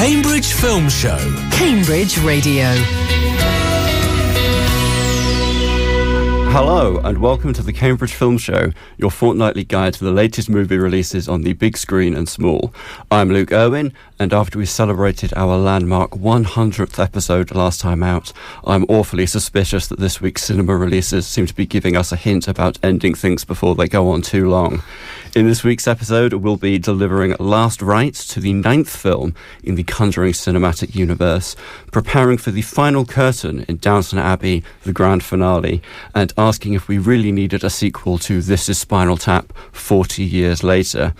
Cambridge Film Show. Cambridge Radio. Hello and welcome to the Cambridge Film Show, your fortnightly guide to the latest movie releases on the big screen and small. I'm Luke Irwin, and after we celebrated our landmark 100th episode last time out, I'm awfully suspicious that this week's cinema releases seem to be giving us a hint about ending things before they go on too long. In this week's episode, we'll be delivering last rites to the 9th film in the Conjuring cinematic universe, preparing for the final curtain in Downton Abbey, the grand finale, and asking if we really needed a sequel to This Is Spinal Tap 40 years later.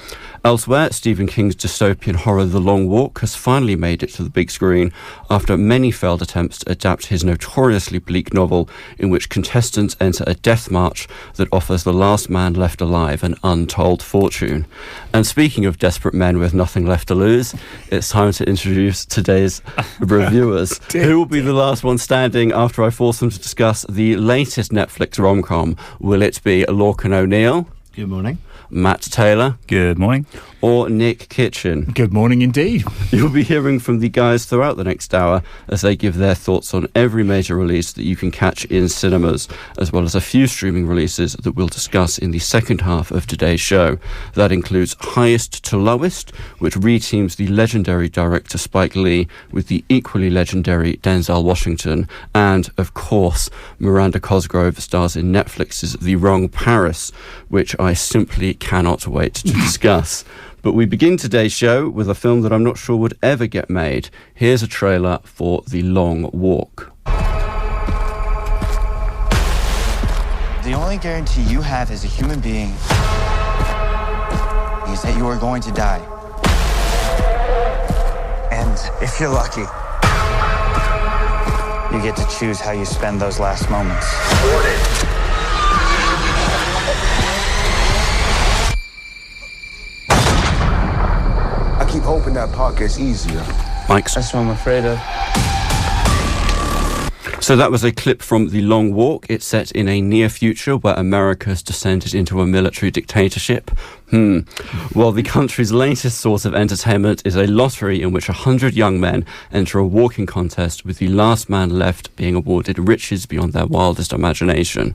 Elsewhere, Stephen King's dystopian horror The Long Walk has finally made it to the big screen after many failed attempts to adapt his notoriously bleak novel, in which contestants enter a death march that offers the last man left alive an untold fortune. And speaking of desperate men with nothing left to lose, it's time to introduce today's reviewers. Who will be the last one standing after I force them to discuss the latest Netflix rom-com? Will it be Lorcan O'Neill? Good morning. Matt Taylor? Good morning. Or Nick Kitchen? Good morning indeed. You'll be hearing from the guys throughout the next hour as they give their thoughts on every major release that you can catch in cinemas, as well as a few streaming releases that we'll discuss in the second half of today's show. That includes Highest to Lowest, which reteams the legendary director Spike Lee with the equally legendary Denzel Washington, and, of course, Miranda Cosgrove stars in Netflix's The Wrong Paris, which I simply cannot wait to discuss. But we begin today's show with a film that I'm not sure would ever get made. Here's a trailer for The Long Walk. The only guarantee you have as a human being is that you are going to die. And if you're lucky, you get to choose how you spend those last moments. I keep hoping that part gets easier. Mike's. That's what I'm afraid of. So that was a clip from The Long Walk. It's set in a near future where America's descended into a military dictatorship. Well, the country's latest source of entertainment is a lottery in which 100 young men enter a walking contest, with the last man left being awarded riches beyond their wildest imagination.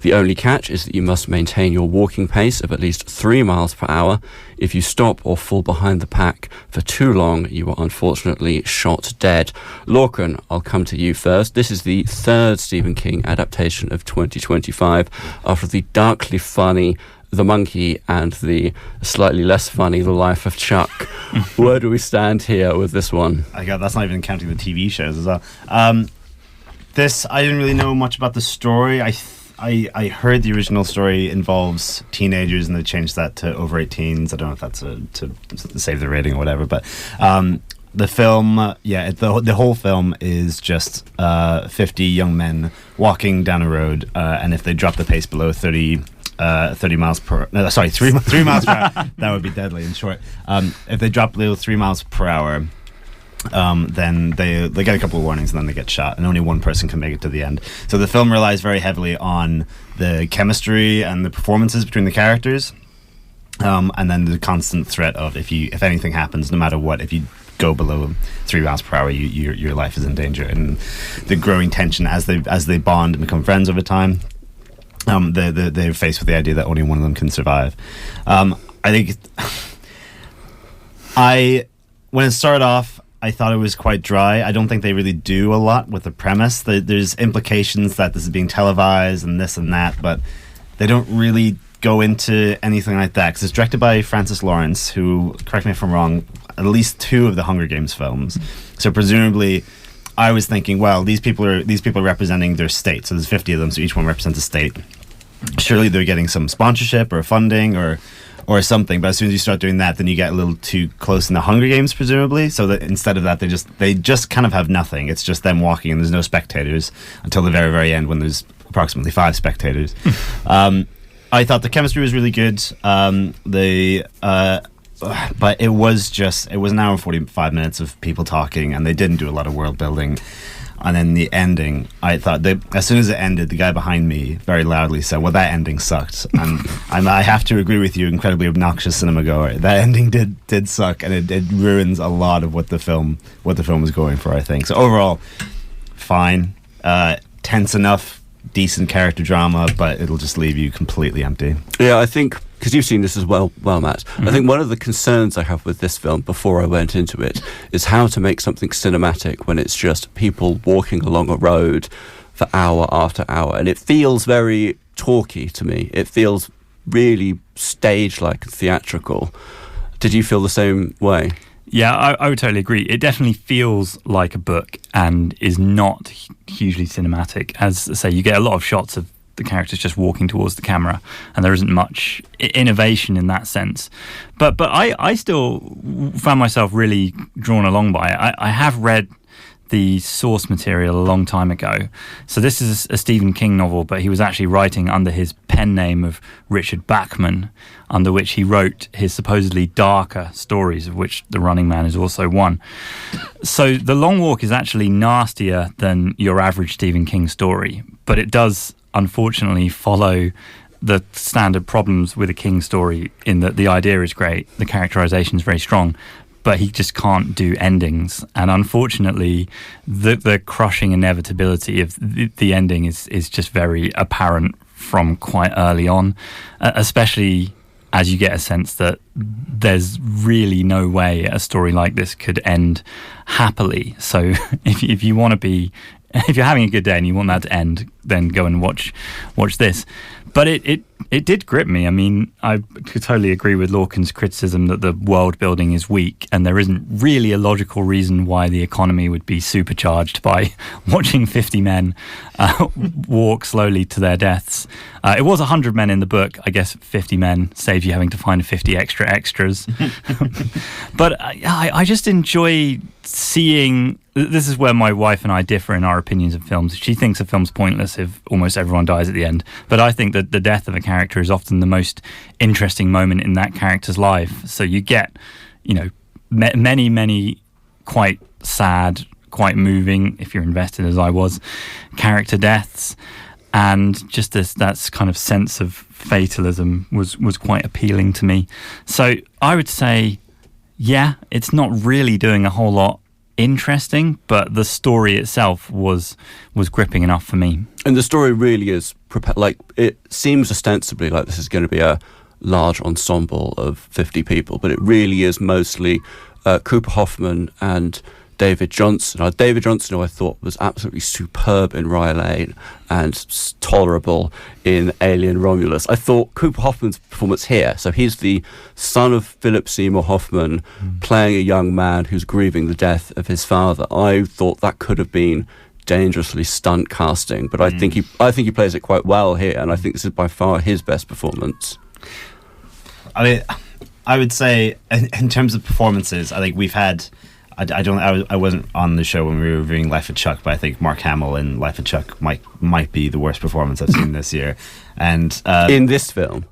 The only catch is that you must maintain your walking pace of at least 3 miles per hour. If you stop or fall behind the pack for too long, you are unfortunately shot dead. Lorcan, I'll come to you first. This is the third Stephen King adaptation of 2025, after the darkly funny The Monkey and the slightly less funny The Life of Chuck. Where do we stand here with this one? That's not even counting the TV shows as well. This, I didn't really know much about the story. I heard the original story involves teenagers and they changed that to over 18s. I don't know if that's to save the rating or whatever, but the film, the whole film is just 50 young men walking down a road, and if they drop the pace below 3 miles per hour, that would be deadly in short. If they drop below 3 miles per hour, then they get a couple of warnings and then they get shot, and only one person can make it to the end. So the film relies very heavily on the chemistry and the performances between the characters, and then the constant threat of if anything happens, no matter what, if you go below 3 miles per hour, your life is in danger, and the growing tension as they bond and become friends over time. They're faced with the idea that only one of them can survive. I think when it started off, I thought it was quite dry. I don't think they really do a lot with the premise. There's implications that this is being televised and this and that, but they don't really go into anything like that, because it's directed by Francis Lawrence, who, correct me if I'm wrong, at least 2 of the Hunger Games films. So presumably, I was thinking, well, these people are representing their state. So there's 50 of them, so each one represents a state. Surely they're getting some sponsorship or funding or something. But as soon as you start doing that, then you get a little too close in the Hunger Games, presumably. So that instead of that, they just kind of have nothing. It's just them walking, and there's no spectators until the very, very end, when there's approximately 5 spectators. I thought the chemistry was really good. But it was an hour and 45 minutes of people talking, and they didn't do a lot of world building. And then the ending, I thought, as soon as it ended, the guy behind me very loudly said, well, that ending sucked. And I have to agree with you, incredibly obnoxious cinema goer. That ending did suck, and it ruins a lot of what the film was going for, I think. So overall, fine. Tense enough, decent character drama, but it'll just leave you completely empty. Yeah, I think, because you've seen this as well, Matt, I think one of the concerns I have with this film before I went into it is how to make something cinematic when it's just people walking along a road for hour after hour. And it feels very talky to me. It feels really stage-like and theatrical. Did you feel the same way? Yeah, I would totally agree. It definitely feels like a book and is not hugely cinematic. As I say, you get a lot of shots of the characters just walking towards the camera, and there isn't much innovation in that sense. But I still found myself really drawn along by it. I have read the source material a long time ago. So this is a Stephen King novel, but he was actually writing under his pen name of Richard Bachman, under which he wrote his supposedly darker stories, of which The Running Man is also one. So The Long Walk is actually nastier than your average Stephen King story, but it does unfortunately follow the standard problems with a King story in that the idea is great, the characterization is very strong, but he just can't do endings. And unfortunately, the crushing inevitability of the ending is just very apparent from quite early on, especially as you get a sense that there's really no way a story like this could end happily. So if you want to be, if you're having a good day and you want that to end, then go and watch this. But it did grip me. I mean, I could totally agree with Lorcan's criticism that the world building is weak, and there isn't really a logical reason why the economy would be supercharged by watching 50 men walk slowly to their deaths. It was 100 men in the book. I guess 50 men saves you having to find 50 extras. But I just enjoy seeing... This is where my wife and I differ in our opinions of films. She thinks a film's pointless if almost everyone dies at the end. But I think that the death of a character is often the most interesting moment in that character's life. So you get, many quite sad, quite moving, if you're invested as I was, character deaths. And just that kind of sense of fatalism was quite appealing to me. So I would say, yeah, it's not really doing a whole lot interesting, but the story itself was gripping enough for me. And the story really is like, it seems ostensibly like this is going to be a large ensemble of 50 people, but it really is mostly Cooper Hoffman and David Johnson. Now, David Johnson, who I thought was absolutely superb in Rye Lane and tolerable in Alien Romulus. I thought Cooper Hoffman's performance here, so he's the son of Philip Seymour Hoffman playing a young man who's grieving the death of his father. I thought that could have been dangerously stunt casting, but I think he plays it quite well here, and I think this is by far his best performance. I mean, I would say in terms of performances, I think we've had... I wasn't on the show when we were reviewing Life of Chuck, but I think Mark Hamill in Life of Chuck might be the worst performance I've seen this year. And in this film,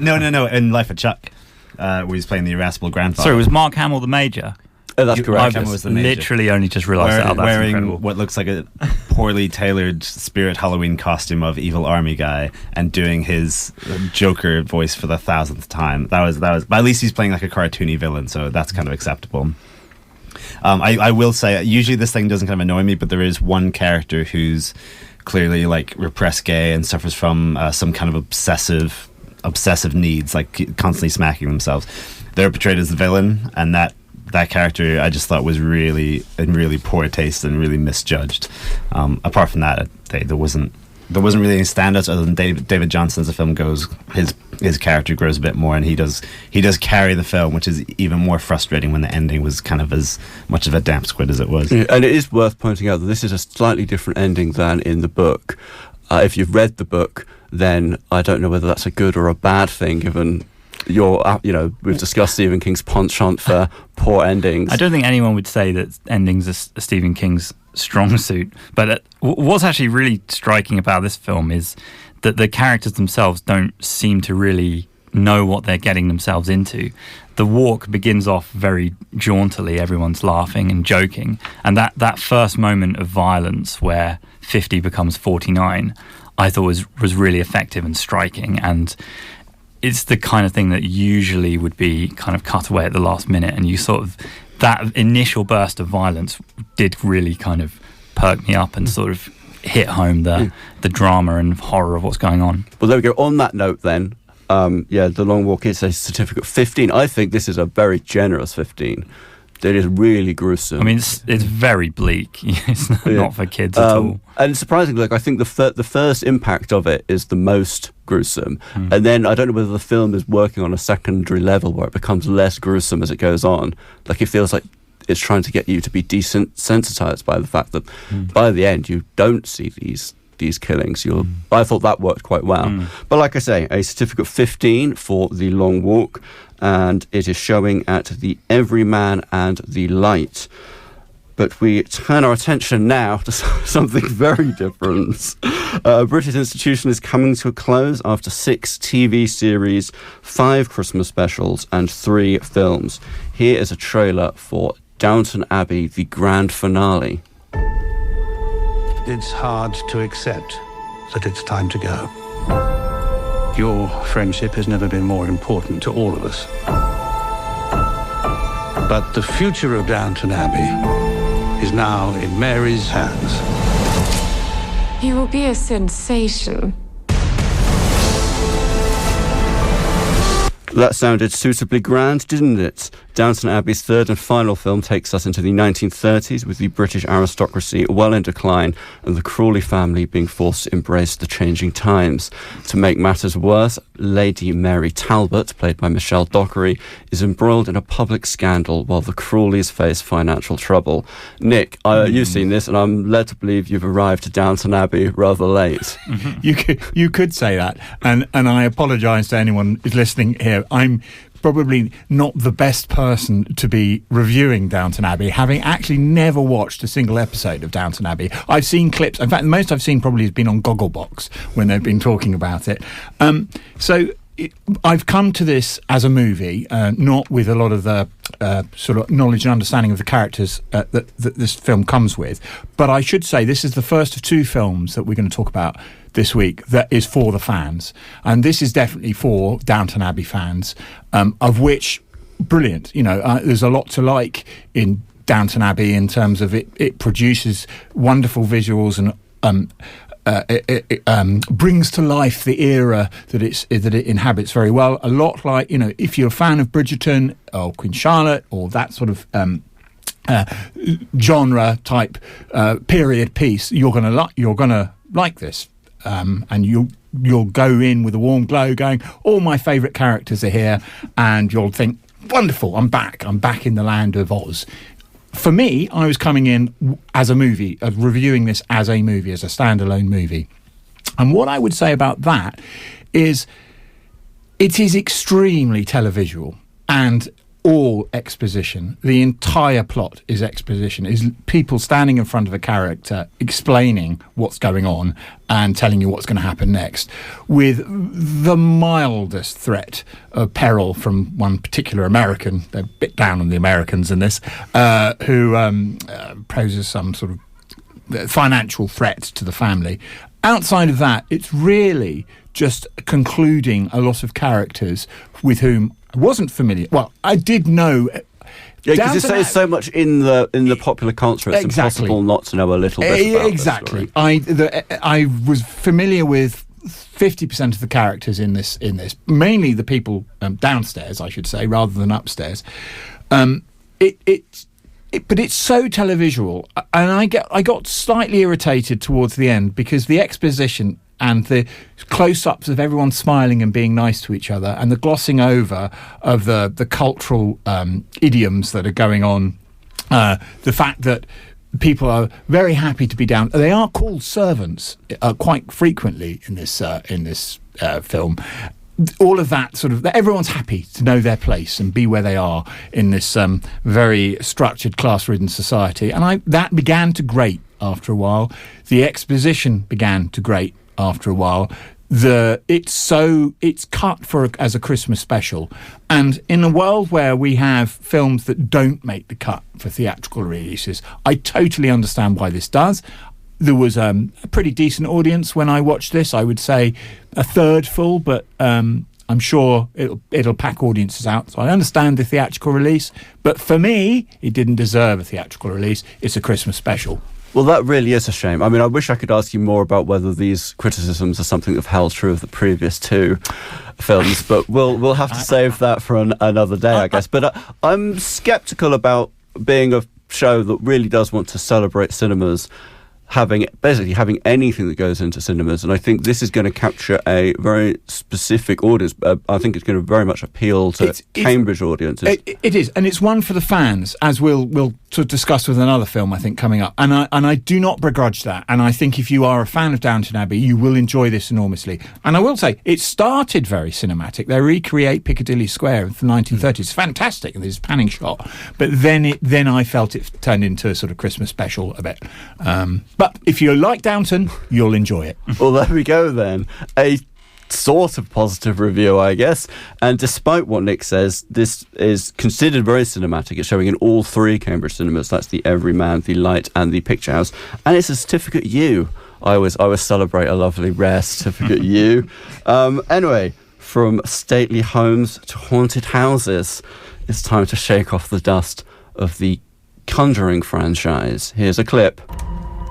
no, in Life of Chuck, where he's playing the irascible grandfather. Sorry, was Mark Hamill the major? Oh, that's correct. Mark Hamill was the major. Literally only just realised that. Wearing incredible. What looks like a poorly tailored Spirit Halloween costume of evil army guy, and doing his Joker voice for the 1,000th time. That was. But at least he's playing like a cartoony villain, so that's kind of acceptable. I will say, usually this thing doesn't kind of annoy me, but there is one character who's clearly like repressed gay and suffers from some kind of obsessive needs, like constantly smacking themselves. They're portrayed as the villain, and that character I just thought was really in really poor taste and really misjudged. Apart from that, there wasn't really any standouts other than David Johnson. As the film goes, his character grows a bit more, and he does carry the film, which is even more frustrating when the ending was kind of as much of a damp squid as it was. Yeah, and it is worth pointing out that this is a slightly different ending than in the book. If you've read the book, then I don't know whether that's a good or a bad thing, given we've discussed Stephen King's penchant for poor endings. I don't think anyone would say that endings are Stephen King's strong suit, but what's actually really striking about this film is that the characters themselves don't seem to really know what they're getting themselves into. The walk begins off very jauntily, everyone's laughing and joking, and that first moment of violence where 50 becomes 49, I thought was really effective and striking, and it's the kind of thing that usually would be kind of cut away at the last minute, and you sort of, that initial burst of violence did really kind of perk me up and sort of hit home the drama and horror of what's going on. Well, there we go. On that note then, The Long Walk is a certificate 15. I think this is a very generous 15. It is really gruesome. I mean, it's very bleak. It's not for kids at all. And surprisingly, I think the first impact of it is the most gruesome. And then I don't know whether the film is working on a secondary level where it becomes less gruesome as it goes on. Like, it feels like it's trying to get you to be desensitized by the fact that by the end you don't see these killings. I thought that worked quite well. But like I say, a certificate 15 for The Long Walk, and it is showing at the Everyman and the Light. But we turn our attention now to something very different. A British institution is coming to a close after 6 TV series, 5 Christmas specials, and 3 films. Here is a trailer for Downton Abbey, the grand finale. It's hard to accept that it's time to go. Your friendship has never been more important to all of us. But the future of Downton Abbey is now in Mary's hands. He will be a sensation. That sounded suitably grand, didn't it? Downton Abbey's third and final film takes us into the 1930s, with the British aristocracy well in decline and the Crawley family being forced to embrace the changing times. To make matters worse, Lady Mary Talbot, played by Michelle Dockery, is embroiled in a public scandal while the Crawleys face financial trouble. Nick, you've seen this, and I'm led to believe you've arrived to Downton Abbey rather late. You could say that, and I apologise to anyone who's listening here. I'm probably not the best person to be reviewing Downton Abbey, having actually never watched a single episode of Downton Abbey. I've seen clips. In fact, the most I've seen probably has been on Gogglebox when they've been talking about it. I've come to this as a movie, not with a lot of the sort of knowledge and understanding of the characters that this film comes with. But I should say this is the first of 2 films that we're going to talk about this week that is for the fans. And this is definitely for Downton Abbey fans, of which, brilliant. There's a lot to like in Downton Abbey in terms of it produces wonderful visuals and it brings to life the era that it inhabits very well. A lot like, if you're a fan of Bridgerton or Queen Charlotte or that sort of genre type period piece, you're gonna like this, and you'll go in with a warm glow, going, all my favourite characters are here, and you'll think, wonderful, I'm back in the land of Oz. For me, I was coming in as a movie, reviewing this as a movie, as a standalone movie. And what I would say about that is it is extremely televisual and all exposition. The entire plot is exposition, is people standing in front of a character explaining what's going on and telling you what's going to happen next, with the mildest threat of peril from one particular American. They're a bit down on the Americans in this, who poses some sort of financial threat to the family. Outside of that, it's really just concluding a lot of characters with whom I wasn't familiar. Well, I did know. Yeah, because it says so much in the popular culture, it's impossible not to know a little bit about exactly. This I was familiar with 50% of the characters in this, mainly the people downstairs, I should say, rather than upstairs. But it's so televisual, and I got slightly irritated towards the end because the exposition and the close-ups of everyone smiling and being nice to each other, and the glossing over of the cultural idioms that are going on, the fact that people are very happy to be down. They are called servants quite frequently in this film. All of that sort of, everyone's happy to know their place and be where they are in this very structured, class-ridden society. And that began to grate after a while. The exposition began to grate after a while. it's cut as a Christmas special, and in a world where we have films that don't make the cut for theatrical releases, I totally understand why this does. There was a pretty decent audience when I watched this. I would say a third full, but I'm sure it'll pack audiences out. So I understand the theatrical release, but for me, it didn't deserve a theatrical release. It's a Christmas special. Well, that really is a shame. I mean, I wish I could ask you more about whether these criticisms are something that have held true of the previous two films, but we'll have to save that for another day, I guess. But I'm sceptical about being a show that really does want to celebrate cinemas having anything that goes into cinemas, and I think this is going to capture a very specific audience. I think it's going to very much appeal to Cambridge audiences. It is, and it's one for the fans, as we'll sort of discuss with another film I think coming up. And I do not begrudge that. And I think if you are a fan of Downton Abbey, you will enjoy this enormously. And I will say, it started very cinematic. They recreate Piccadilly Square in the 1930s. It's fantastic, and there's a panning shot. But then I felt it turned into a sort of Christmas special a bit. But if you like Downton, you'll enjoy it. Well, there we go then. A sort of positive review, I guess. And despite what Nick says, this is considered very cinematic. It's showing in all three Cambridge cinemas. That's the Everyman, the Light, and the Picture House. And it's a certificate U. I always celebrate a lovely rare certificate U. Anyway, from stately homes to haunted houses, it's time to shake off the dust of the Conjuring franchise. Here's a clip.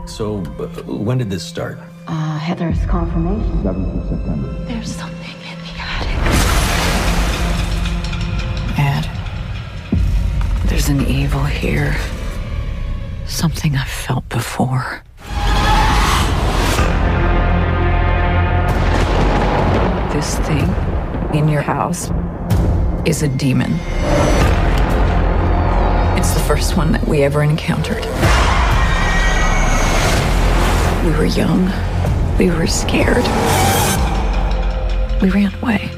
So, when did this start? Heather's confirmation. 7th of September. There's something in the attic. Ed, there's an evil here. Something I've felt before. This thing in your house is a demon. It's the first one that we ever encountered. We were young. We were scared. We ran away.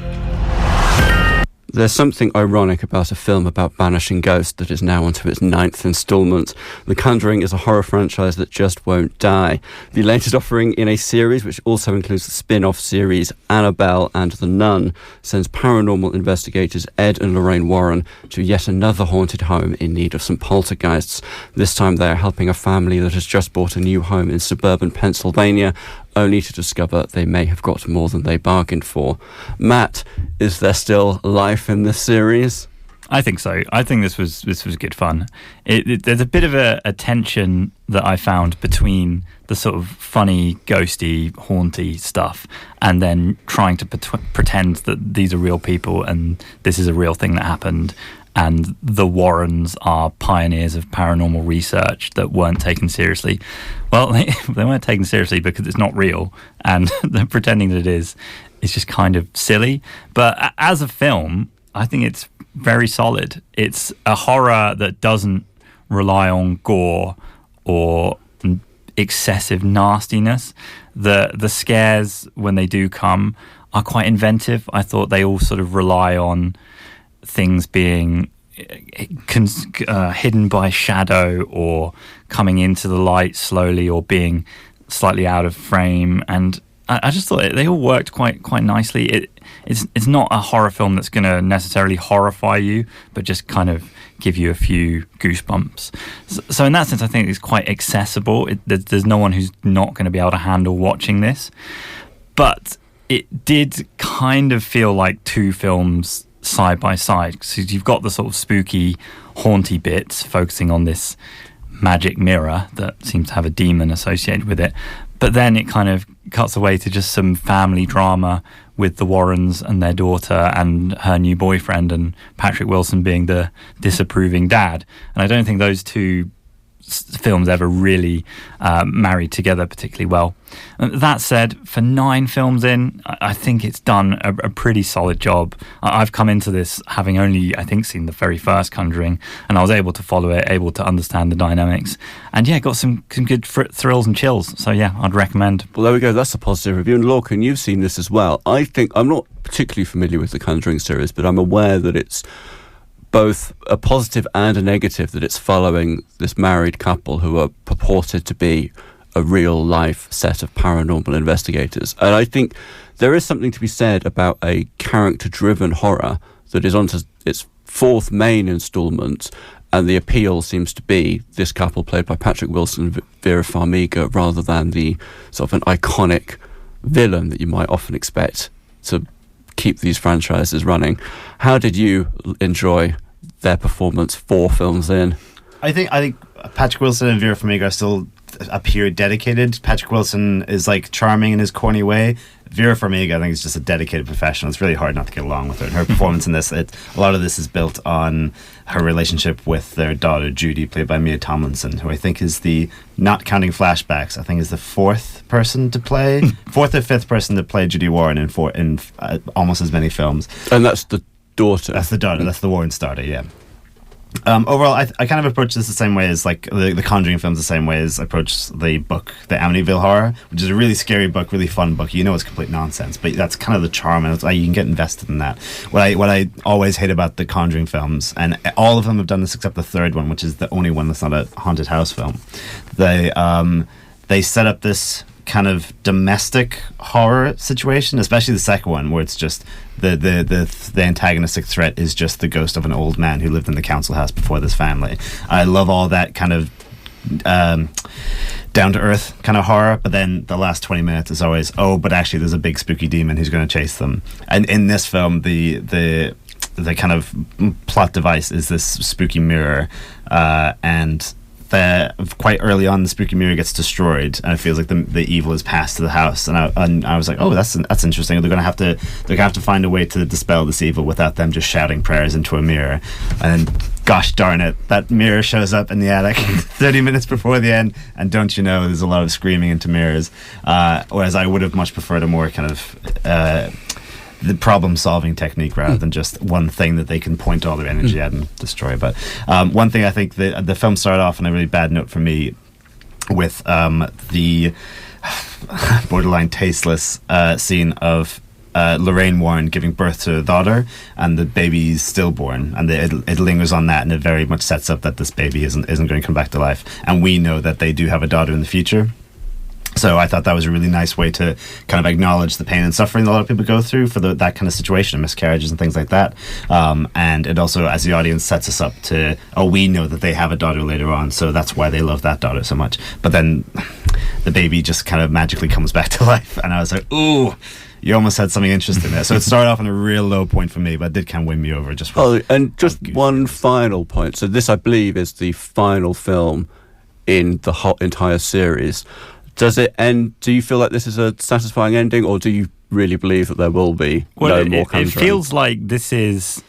There's something ironic about a film about banishing ghosts that is now onto its 9th instalment. The Conjuring is a horror franchise that just won't die. The latest offering in a series, which also includes the spin-off series Annabelle and The Nun, sends paranormal investigators Ed and Lorraine Warren to yet another haunted home in need of some poltergeists. This time they are helping a family that has just bought a new home in suburban Pennsylvania, only to discover they may have got more than they bargained for. Matt, is there still life in this series? I think so. I think this was good fun. There's a bit of a tension that I found between the sort of funny, ghosty, haunty stuff and then trying to pretend that these are real people and this is a real thing that happened. And the Warrens are pioneers of paranormal research that weren't taken seriously. Well, they weren't taken seriously because it's not real, and pretending that it is just kind of silly. But as a film, I think it's very solid. It's a horror that doesn't rely on gore or excessive nastiness. The scares, when they do come, are quite inventive. I thought they all sort of rely on things being hidden by shadow or coming into the light slowly or being slightly out of frame, and I just thought they all worked quite nicely. It's not a horror film that's going to necessarily horrify you, but just kind of give you a few goosebumps. So in that sense, I think it's quite accessible. There's no one who's not going to be able to handle watching this, but it did kind of feel like two films side by side, because you've got the sort of spooky, haunty bits focusing on this magic mirror that seems to have a demon associated with it, but then it kind of cuts away to just some family drama with the Warrens and their daughter and her new boyfriend, and Patrick Wilson being the disapproving dad. And I don't think those two films ever really married together particularly well. That said, for 9 films in, I think it's done a pretty solid job. I've come into this having only, I think, seen the very first Conjuring, and I was able to follow it, able to understand the dynamics, and yeah, got some good thrills and chills. So yeah, I'd recommend. Well, there we go. That's a positive review. And Lorcan, you've seen this as well. I think I'm not particularly familiar with the Conjuring series, but I'm aware that it's both a positive and a negative, that it's following this married couple who are purported to be a real life set of paranormal investigators. And I think there is something to be said about a character-driven horror that is onto its fourth main instalment, and the appeal seems to be this couple played by Patrick Wilson and Vera Farmiga, rather than the sort of an iconic villain that you might often expect to keep these franchises running. How did you enjoy their performance 4 films in? I think Patrick Wilson and Vera Farmiga are still appear dedicated. Patrick Wilson is like charming in his corny way. Vera Farmiga, I think, is just a dedicated professional. It's really hard not to get along with her. And her performance in this, a lot of this is built on her relationship with their daughter Judy, played by Mia Tomlinson, who I think is not counting flashbacks, I think is the fourth or fifth person to play Judy Warren in almost as many films. And that's the daughter. That's the daughter. That's the Warren's daughter. Yeah. Overall, I kind of approach this the same way as like the Conjuring films, the same way as I approach the book, the Amityville Horror, which is a really scary book, really fun book. You know, it's complete nonsense, but that's kind of the charm, and you can get invested in that. What I always hate about the Conjuring films, and all of them have done this except the third one, which is the only one that's not a haunted house film. They set up this kind of domestic horror situation, especially the second one, where it's just the antagonistic threat is just the ghost of an old man who lived in the council house before this family. I love all that kind of down to earth kind of horror, but then the last 20 minutes is always, but actually there's a big spooky demon who's going to chase them. And in this film, the kind of plot device is this spooky mirror, and quite early on, the spooky mirror gets destroyed, and it feels like the evil is passed to the house. And I was like, that's interesting. They're gonna have to find a way to dispel this evil without them just shouting prayers into a mirror. And then, gosh darn it, that mirror shows up in the attic 30 minutes before the end. And don't you know, there's a lot of screaming into mirrors. Whereas I would have much preferred a more kind of the problem-solving technique rather than just one thing that they can point all their energy at and destroy. But one thing I think the film started off on a really bad note for me with the borderline tasteless scene of Lorraine Warren giving birth to a daughter, and the baby's stillborn, and it lingers on that, and it very much sets up that this baby isn't going to come back to life. And we know that they do have a daughter in the future. So I thought that was a really nice way to kind of acknowledge the pain and suffering that a lot of people go through for that kind of situation, miscarriages and things like that. And it also, as the audience, sets us up to, we know that they have a daughter later on, so that's why they love that daughter so much. But then the baby just kind of magically comes back to life, and I was like, ooh, you almost had something interesting there. So it started off on a real low point for me, but it did kind of win me over. And just one final point. So this, I believe, is the final film in the entire series. Does it end? Do you feel like this is a satisfying ending, or do you really believe that there will be no more Conjuring? It feels like this is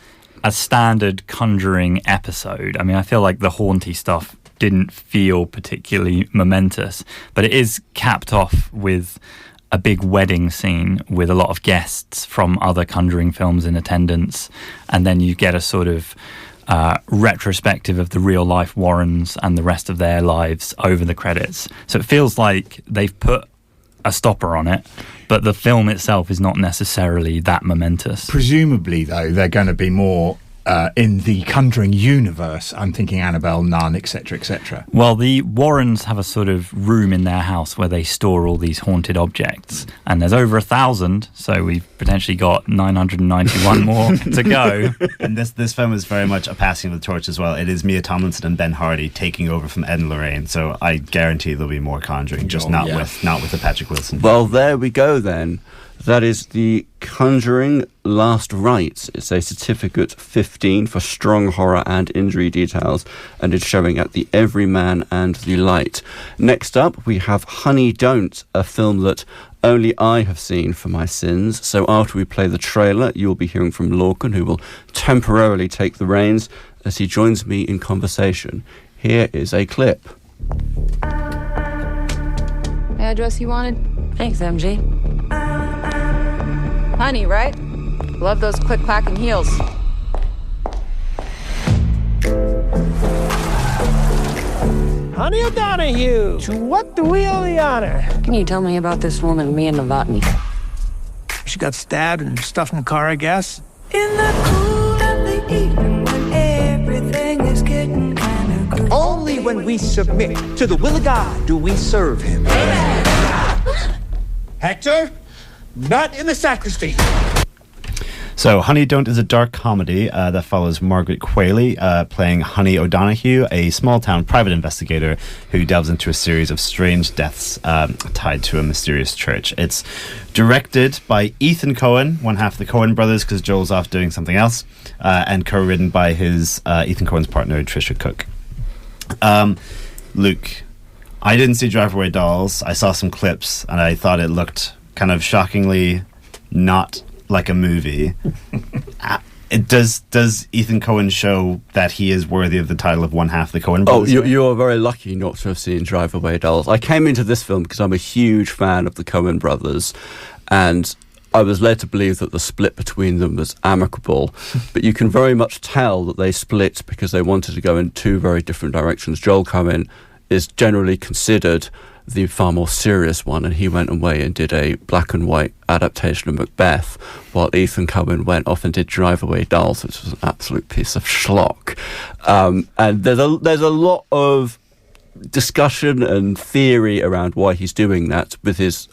a standard Conjuring episode. I mean, I feel like the haunty stuff didn't feel particularly momentous, but it is capped off with a big wedding scene with a lot of guests from other Conjuring films in attendance, and then you get a sort of retrospective of the real life Warrens and the rest of their lives over the credits. So it feels like they've put a stopper on it, but the film itself is not necessarily that momentous. Presumably, though, they're going to be more in the Conjuring universe. I'm thinking Annabelle, Nun, etc., etc. Well, the Warrens have a sort of room in their house where they store all these haunted objects, and there's over 1,000, so we've potentially got 991 more to go. And this film is very much a passing of the torch as well. It is Mia Tomlinson and Ben Hardy taking over from Ed and Lorraine, so I guarantee there'll be more Conjuring, just not with the Patrick Wilson. Well, there we go then. That is The Conjuring Last Rites. It's a certificate 15 for strong horror and injury details, and it's showing at the Everyman and the Light. Next up, we have Honey Don't, a film that only I have seen for my sins. So after we play the trailer, you'll be hearing from Lorcan, who will temporarily take the reins as he joins me in conversation. Here is a clip. The address you wanted? Thanks, MG. Honey, right? Love those click-clacking heels. Honey O'Donoghue, to what do we owe the honor? Can you tell me about this woman, Mia Novotny? She got stabbed and stuffed in the car, I guess. In the cool of the evening when everything is getting kind of cool. Only when we submit to the will of God do we serve him. Hector, not in the sacristy. So, Honey, Don't is a dark comedy that follows Margaret Qualley playing Honey O'Donoghue, a small-town private investigator who delves into a series of strange deaths tied to a mysterious church. It's directed by Ethan Coen, one half of the Coen brothers, because Joel's off doing something else, and co-written by his Ethan Coen's partner, Trisha Cook. Luke, I didn't see Drive Away Dolls. I saw some clips, and I thought it looked kind of shockingly not like a movie. Does Ethan Coen show that he is worthy of the title of one half the Coen brothers? Oh, you're very lucky not to have seen Drive Away Dolls. I came into this film because I'm a huge fan of the Coen brothers, and I was led to believe that the split between them was amicable, but you can very much tell that they split because they wanted to go in two very different directions. Joel Coen is generally considered the far more serious one, and he went away and did a black and white adaptation of Macbeth, while Ethan Coen went off and did Drive Away Dolls, which was an absolute piece of schlock. And there's a lot of discussion and theory around why he's doing that with his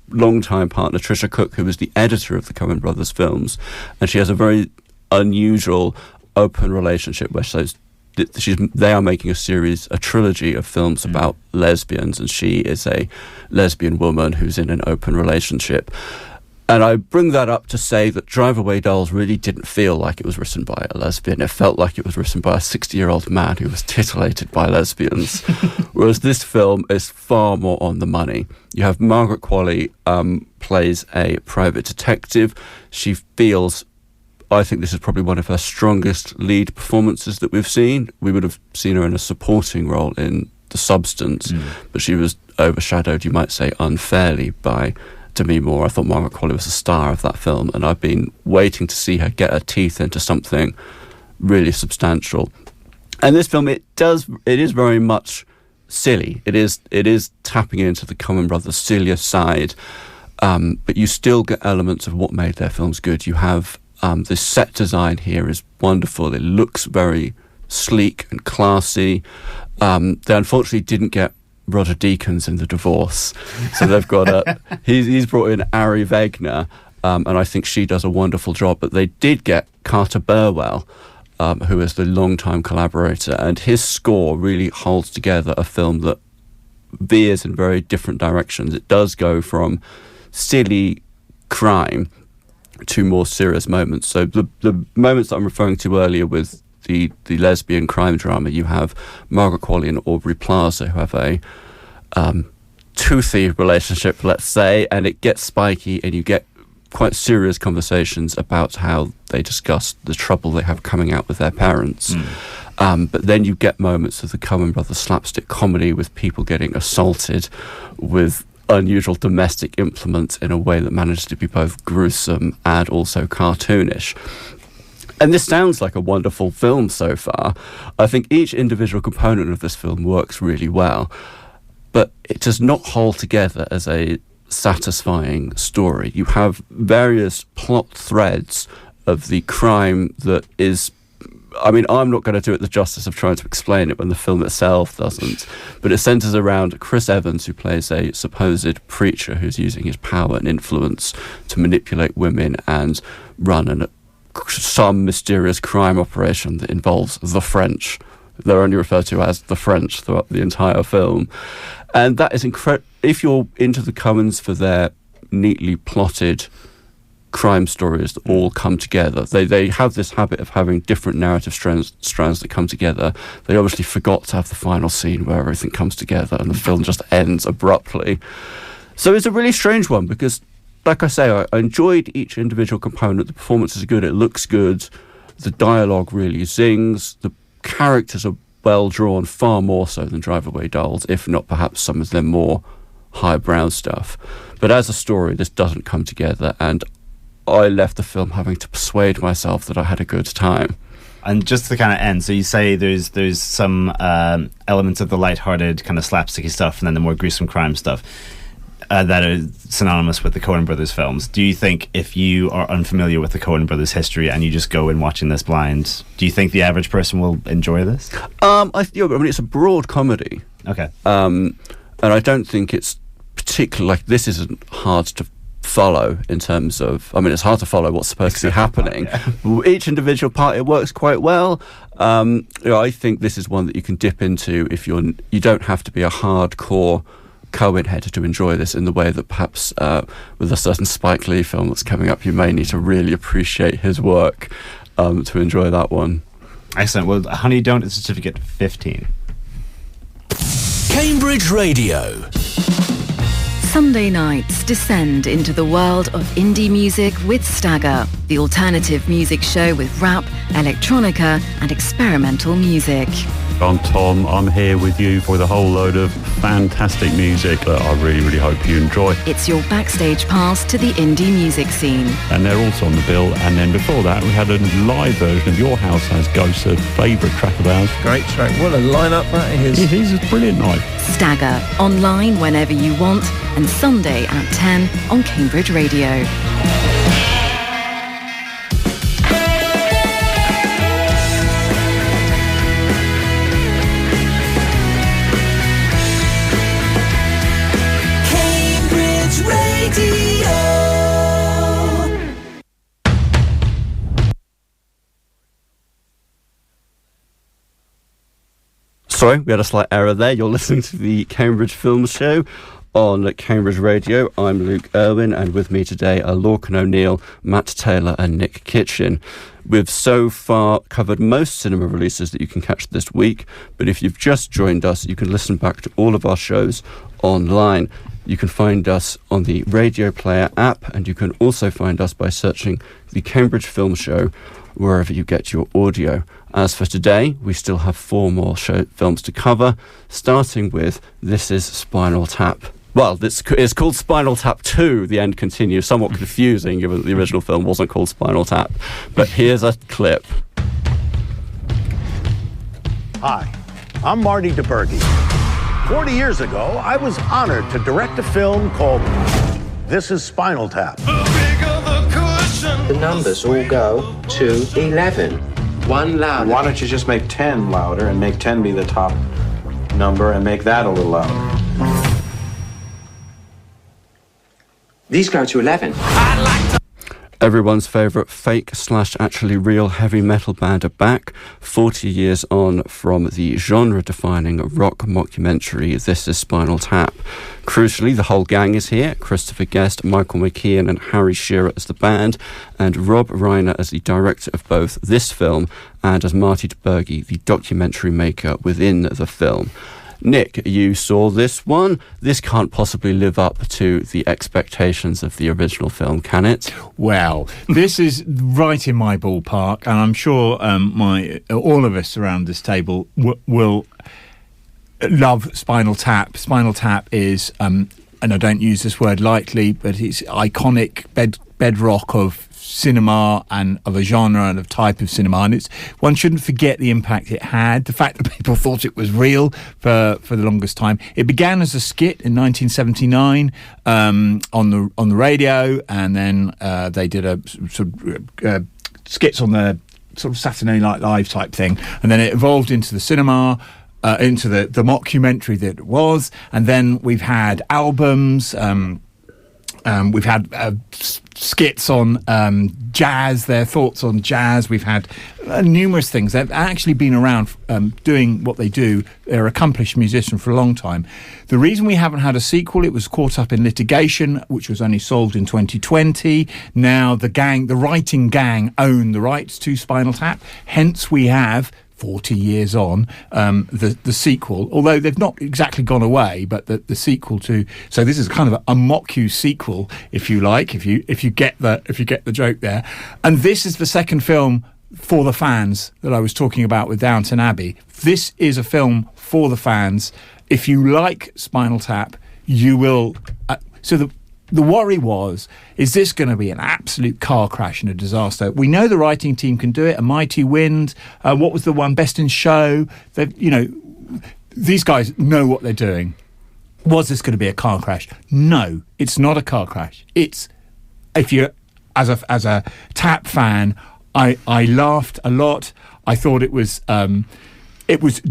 long-time partner Trisha Cook, who was the editor of the Coen brothers films, and she has a very unusual open relationship where they are making a trilogy of films about lesbians, and she is a lesbian woman who's in an open relationship. And I bring that up to say that Drive Away Dolls really didn't feel like it was written by a lesbian. It felt like it was written by a 60-year-old man who was titillated by lesbians. Whereas this film is far more on the money. You have Margaret Qualley plays a private detective. She feels... I think this is probably one of her strongest lead performances that we've seen. We would have seen her in a supporting role in The Substance, but she was overshadowed, you might say, unfairly by Demi Moore. I thought Margaret Qualley was the star of that film, and I've been waiting to see her get her teeth into something really substantial. And this film, it is very much silly. It is tapping into the Coen brothers' sillier side, but you still get elements of what made their films good. You have... the set design here is wonderful. It looks very sleek and classy. They unfortunately didn't get Roger Deakins in The Divorce, so they've got he's brought in Ari Wegner, and I think she does a wonderful job. But they did get Carter Burwell, who is the longtime collaborator, and his score really holds together a film that veers in very different directions. It does go from silly crime to more serious moments. So the moments that I'm referring to earlier with the lesbian crime drama, you have Margaret Qualley and Aubrey Plaza, who have a toothy relationship, let's say, and it gets spiky, and you get quite serious conversations about how they discuss the trouble they have coming out with their parents. But then you get moments of the Coen brothers slapstick comedy with people getting assaulted with unusual domestic implements in a way that manages to be both gruesome and also cartoonish. And this sounds like a wonderful film so far. I think each individual component of this film works really well, but it does not hold together as a satisfying story. You have various plot threads of the crime that is... I mean, I'm not going to do it the justice of trying to explain it when the film itself doesn't, but it centres around Chris Evans, who plays a supposed preacher who's using his power and influence to manipulate women and run some mysterious crime operation that involves the French. They're only referred to as the French throughout the entire film. And that is incredible. If you're into the Coens for their neatly plotted crime stories that all come together. They have this habit of having different narrative strands that come together. They obviously forgot to have the final scene where everything comes together and the film just ends abruptly. So it's a really strange one because, like I say, I enjoyed each individual component. The performance is good, it looks good, the dialogue really zings, the characters are well drawn, far more so than Drive Away Dolls, if not perhaps some of their more highbrow stuff. But as a story, this doesn't come together, and I left the film having to persuade myself that I had a good time. And just to kind of end, so you say there's some elements of the lighthearted kind of slapsticky stuff and then the more gruesome crime stuff. that are synonymous with the Coen Brothers films. Do you think if you are unfamiliar with the Coen Brothers history and you just go in watching this blind, do you think the average person will enjoy this? I mean, it's a broad comedy. Okay. And I don't think it's particularly, like, this isn't hard to follow in terms of, I mean, it's hard to follow what's supposed to be happening. Each individual part, it works quite well. I think this is one that you can dip into if you don't have to be a hardcore Coen head to enjoy this, in the way that perhaps with a certain Spike Lee film that's coming up, you may need to really appreciate his work to enjoy that one. Excellent. Well, Honey Don't is certificate 15. Cambridge Radio. Sunday nights descend into the world of indie music with Stagger, the alternative music show with rap, electronica and experimental music. I'm Tom. I'm here with you for a whole load of fantastic music that I really, really hope you enjoy. It's your backstage pass to the indie music scene. And they're also on the bill. And then before that, we had a live version of Your House Has Ghosts, a favourite track of ours. Great track. What a lineup that is. It is a brilliant night. Stagger, online whenever you want, and Sunday at 10 on Cambridge Radio. Sorry, we had a slight error there. You're listening to the Cambridge Film Show on Cambridge Radio. I'm Luke Irwin, and with me today are Lorcan O'Neill, Matt Taylor and Nick Kitchen. We've so far covered most cinema releases that you can catch this week, but if you've just joined us, you can listen back to all of our shows online. You can find us on the Radio Player app, and you can also find us by searching the Cambridge Film Show wherever you get your audio. As for today, we still have 4 more films to cover, starting with This Is Spinal Tap. Well, it's called Spinal Tap 2, The End Continues. Somewhat confusing, given that the original film wasn't called Spinal Tap. But here's a clip. Hi, I'm Marty DeBerge. 40 years ago, I was honored to direct a film called This Is Spinal Tap. The numbers all go to 11. One louder. Why don't you just make 10 louder and make 10 be the top number and make that a little louder? These go to 11. Everyone's favourite fake/actually real heavy metal band are back, 40 years on from the genre-defining rock mockumentary This Is Spinal Tap. Crucially, the whole gang is here: Christopher Guest, Michael McKean and Harry Shearer as the band, and Rob Reiner as the director of both this film and as Marty DeBerge, the documentary maker within the film. Nick, you saw this one. This can't possibly live up to the expectations of the original film, can it? Well, this is right in my ballpark, and I'm sure all of us around this table will love Spinal Tap. Spinal Tap is, and I don't use this word lightly, but it's iconic bedrock of cinema and of a genre and of type of cinema, and one shouldn't forget the impact it had, the fact that people thought it was real for the longest time. It began as a skit in 1979 on the radio, and then they did a sort of skits on the sort of Saturday Night Live type thing, and then it evolved into the cinema, into the mockumentary that it was, and then we've had albums. We've had skits on jazz, their thoughts on jazz. We've had numerous things. They've actually been around doing what they do. They're accomplished musicians for a long time. The reason we haven't had a sequel, it was caught up in litigation, which was only solved in 2020. Now the writing gang own the rights to Spinal Tap. Hence we have 40 years on, the sequel, although they've not exactly gone away, but the sequel to, so this is kind of a mock-you sequel, if you like, if you get the joke there. And this is the second film for the fans that I was talking about with Downton Abbey. This is a film for the fans. If you like Spinal Tap, you will. The worry was, is this going to be an absolute car crash and a disaster? We know the writing team can do it. A Mighty Wind. What was the one? Best in Show. These guys know what they're doing. Was this going to be a car crash? No, it's not a car crash. It's, if you're, as a Tap fan, I laughed a lot. I thought it was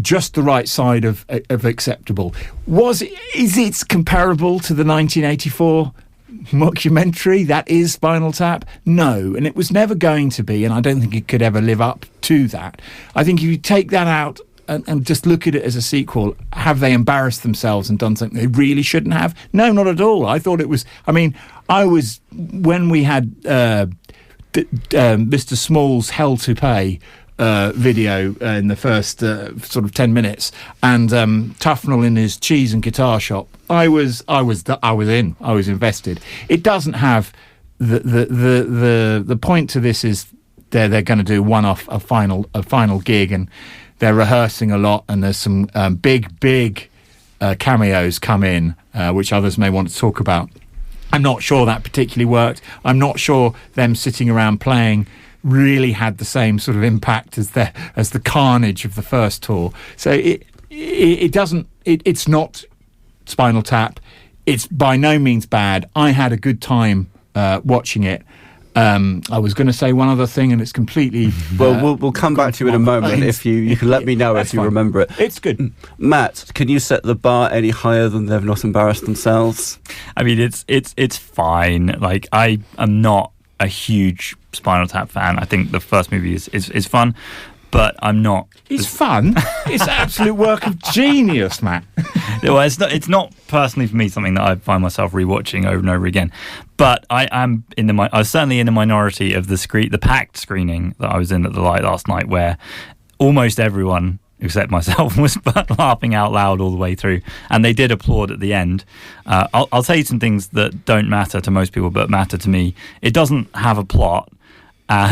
just the right side of acceptable. Is it comparable to the 1984 mockumentary that is Spinal Tap? No, and it was never going to be, and I don't think it could ever live up to that. I think if you take that out and just look at it as a sequel, have they embarrassed themselves and done something they really shouldn't have? No, not at all. I thought it was, when we had Mr. Small's Hell to Pay video in the first sort of 10 minutes, and Tufnell in his cheese and guitar shop, I was in. I was invested. It doesn't have the point to this is they're going to do a final gig, and they're rehearsing a lot, and there's some big cameos come in, which others may want to talk about. I'm not sure that particularly worked. I'm not sure them sitting around playing really had the same sort of impact as the carnage of the first tour. So it doesn't. It's not Spinal Tap. It's by no means bad. I had a good time watching it. I was going to say one other thing, and it's completely. Well, we'll come back to you in a moment. If you can let me know if you remember it. It's good. Matt, can you set the bar any higher than they've not embarrassed themselves? I mean, it's fine. Like, I am not a huge Spinal Tap fan. I think the first movie is fun, but I'm not. It's fun. It's an absolute work of genius, Matt. Well, it's not personally for me something that I find myself rewatching over and over again. But I was certainly in the minority of the packed screening that I was in at the Light last night, where almost everyone except myself was laughing out loud all the way through, and they did applaud at the end. I'll tell you some things that don't matter to most people but matter to me. It doesn't have a plot.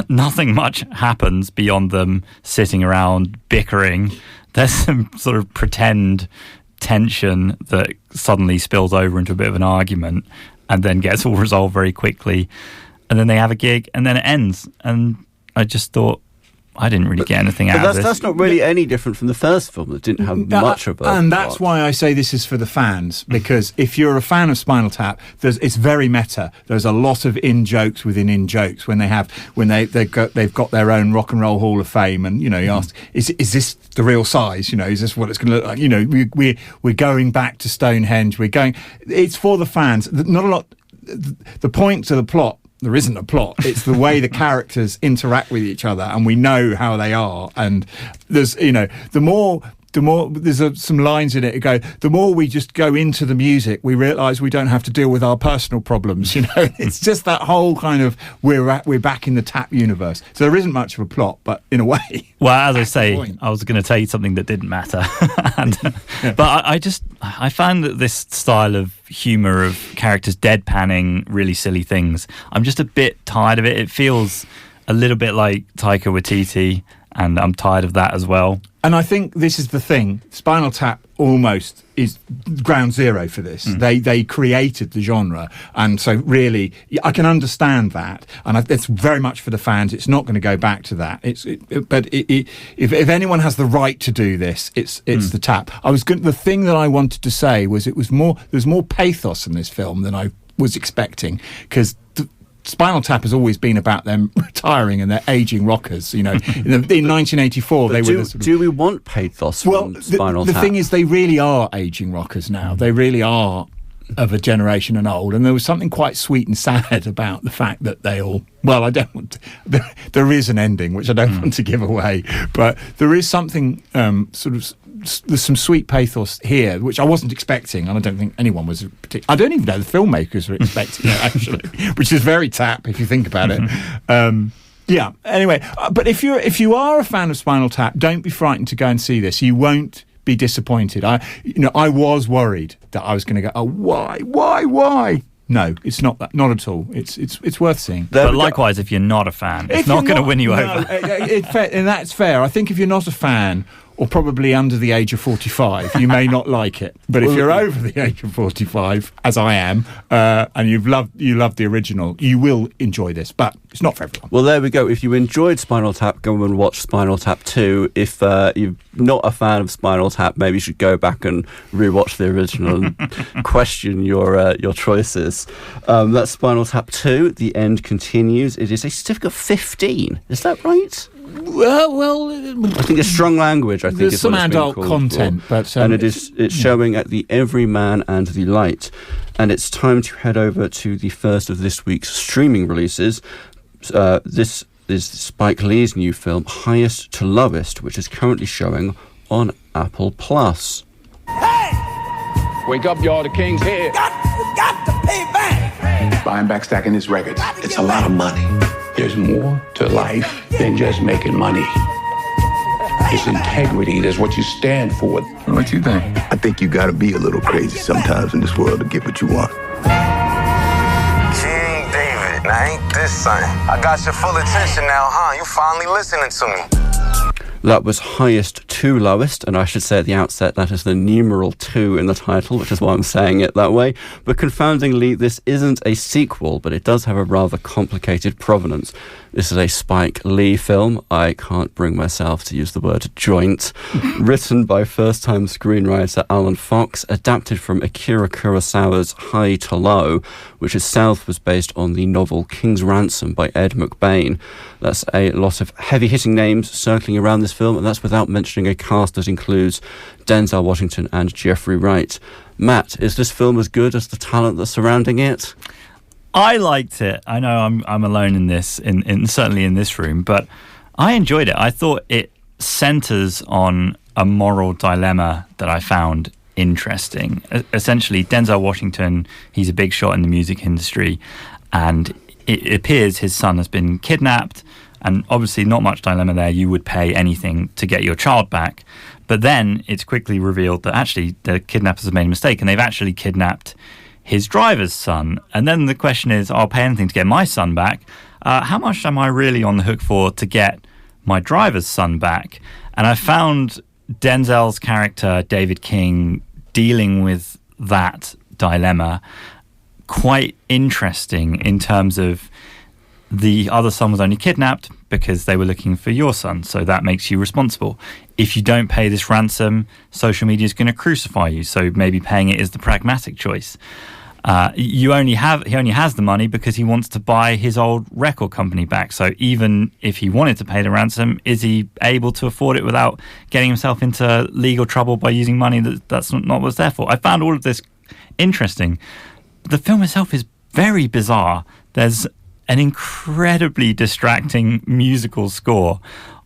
Nothing much happens beyond them sitting around bickering. There's some sort of pretend tension that suddenly spills over into a bit of an argument and then gets all resolved very quickly, and then they have a gig and then it ends, and I just thought I didn't really get anything out of this. That's not really any different from the first film that didn't have much of a And plot. that's why I say this is for the fans, because if you're a fan of Spinal Tap, it's very meta. There's a lot of in-jokes within in-jokes when they've got their own Rock and Roll Hall of Fame, and, you know, you ask, is this the real size? You know, is this what it's going to look like? You know, we're going back to Stonehenge. It's for the fans. Not a lot. The point to the plot, there isn't a plot. It's the way the characters interact with each other, and we know how they are. And there's, you know, the more there's some lines in it that go, the more we just go into the music, we realise we don't have to deal with our personal problems. You know, it's just that whole kind of we're back in the Tap universe. So there isn't much of a plot, but in a way. Well, as I say, I was going to tell you something that didn't matter, but I found that this style of humour of characters deadpanning really silly things, I'm just a bit tired of it. It feels a little bit like Taika Waititi, and I'm tired of that as well. And I think this is the thing. Spinal Tap almost is ground zero for this. They created the genre, and so really, I can understand that. And it's very much for the fans. It's not going to go back to that. If anyone has the right to do this, it's the Tap. The thing that I wanted to say was there's more pathos in this film than I was expecting, because Spinal Tap has always been about them retiring and their ageing rockers. You know, in 1984 they were. Do we want pathos from Spinal Tap? The thing is, they really are ageing rockers now. They really are of a generation and old. And there was something quite sweet and sad about the fact that they all. Well, I don't want to. There is an ending which I don't want to give away, but there is something there's some sweet pathos here, which I wasn't expecting, and I don't think anyone was I don't even know the filmmakers were expecting it, actually, which is very Tap if you think about it. Yeah. Anyway, but if you are a fan of Spinal Tap, don't be frightened to go and see this. You won't be disappointed. I was worried that I was going to go, oh, why? No, it's not that. Not at all. It's worth seeing. But if you're not a fan, it's not going to win you over. And that's fair. I think if you're not a fan, or probably under the age of 45, you may not like it. But if you're over the age of 45, as I am, and you love the original, you will enjoy this. But it's not for everyone. Well, there we go. If you enjoyed Spinal Tap, go and watch Spinal Tap 2. If you're not a fan of Spinal Tap, maybe you should go back and rewatch the original and question your choices. That's Spinal Tap 2. The End Continues. It is a certificate of 15. Is that right? Well, I think it's strong language. I think there's is some what it's adult been called content, for. but and it's showing at the Everyman and the Light. And it's time to head over to the first of this week's streaming releases. This is Spike Lee's new film, Highest to Lowest, which is currently showing on Apple Plus. Wake up, y'all. The king's here. You got to pay back. Buying back, stacking his records. It's a lot of money. There's more to life than just making money. It's integrity. That's what you stand for. What you think? I think you gotta be a little crazy sometimes in this world to get what you want. King David, now ain't this something? I got your full attention now, huh? You finally listening to me. That was Highest to Lowest, and I should say at the outset that is the numeral 2 in the title, which is why I'm saying it that way. But confoundingly, this isn't a sequel, but it does have a rather complicated provenance. This is a Spike Lee film. I can't bring myself to use the word joint. Written by first-time screenwriter Alan Fox, adapted from Akira Kurosawa's High to Low, which itself was based on the novel King's Ransom by Ed McBain. That's a lot of heavy-hitting names circling around this film, and that's without mentioning a cast that includes Denzel Washington and Jeffrey Wright. Matt, is this film as good as the talent that's surrounding it? I liked it. I know I'm alone in this, certainly in this room, but I enjoyed it. I thought it centres on a moral dilemma that I found interesting. Essentially, Denzel Washington, he's a big shot in the music industry, and it appears his son has been kidnapped, and obviously not much dilemma there. You would pay anything to get your child back. But then it's quickly revealed that actually the kidnappers have made a mistake, and they've actually kidnapped his driver's son. And then the question is, I'll pay anything to get my son back. How much am I really on the hook for to get my driver's son back? And I found Denzel's character, David King, dealing with that dilemma quite interesting in terms of the other son was only kidnapped because they were looking for your son, so that makes you responsible. If you don't pay this ransom, social media is going to crucify you, so maybe paying it is the pragmatic choice. He only has the money because he wants to buy his old record company back. So even if he wanted to pay the ransom, is he able to afford it without getting himself into legal trouble by using money that's not what it's there for? I found all of this interesting. The film itself is very bizarre. There's an incredibly distracting musical score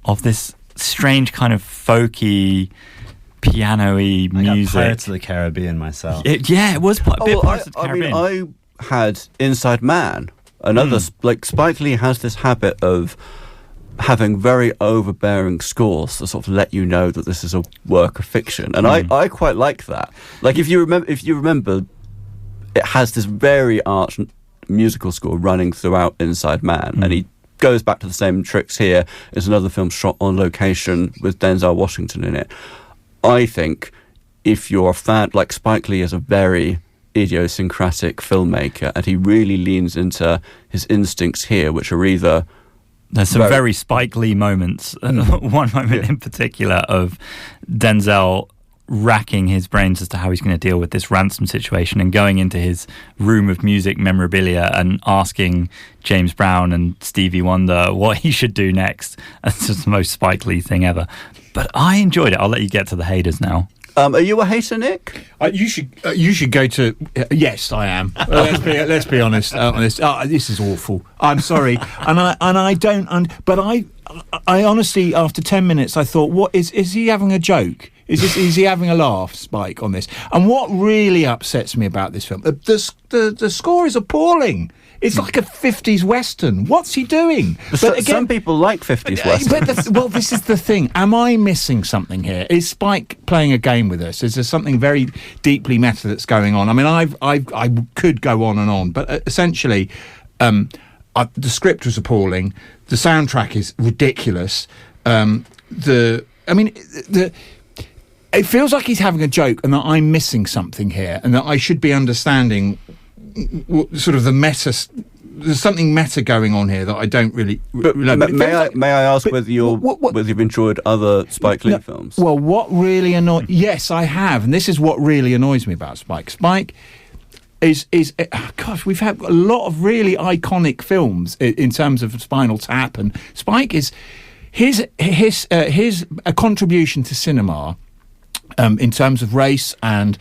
of this strange kind of folky, piano-y music. Pirates of the Caribbean myself. It was a bit Pirates of the Caribbean. I had Inside Man. Another, like Spike Lee has this habit of having very overbearing scores that sort of let you know that this is a work of fiction. And I quite like that. Like if you remember, it has this very arch musical score running throughout Inside Man, and he goes back to the same tricks here. It's another film shot on location with Denzel Washington in it. I think if you're a fan, like Spike Lee is a very idiosyncratic filmmaker, and he really leans into his instincts here, which are either... There's some very Spike Lee moments. One moment in particular of Denzel racking his brains as to how he's going to deal with this ransom situation and going into his room of music memorabilia and asking James Brown and Stevie Wonder what he should do next. That's just the most Spike Lee thing ever. But I enjoyed it. I'll let you get to the haters now. Are you a hater, Nick? You should go to. Yes, I am. Let's be honest. This is awful. I'm sorry, and I don't. But I honestly, after 10 minutes, I thought, what is he having a joke? Is he having a laugh, Spike, on this? And what really upsets me about this film, the score is appalling. It's like a 50s Western. What's he doing? But again, some people like 50s Western. Well, this is the thing. Am I missing something here? Is Spike playing a game with us? Is there something very deeply meta that's going on? I mean, I could go on and on, but essentially, the script was appalling. The soundtrack is ridiculous. The I mean, it feels like he's having a joke and that I'm missing something here and that I should be understanding sort of the meta. There's something meta going on here that I don't really know. May I ask whether you've enjoyed other Spike Lee films? Well, what really annoys... Yes, I have, and this is what really annoys me about Spike. Spike is gosh, we've had a lot of really iconic films in terms of Spinal Tap, and Spike is his contribution to cinema. In terms of race and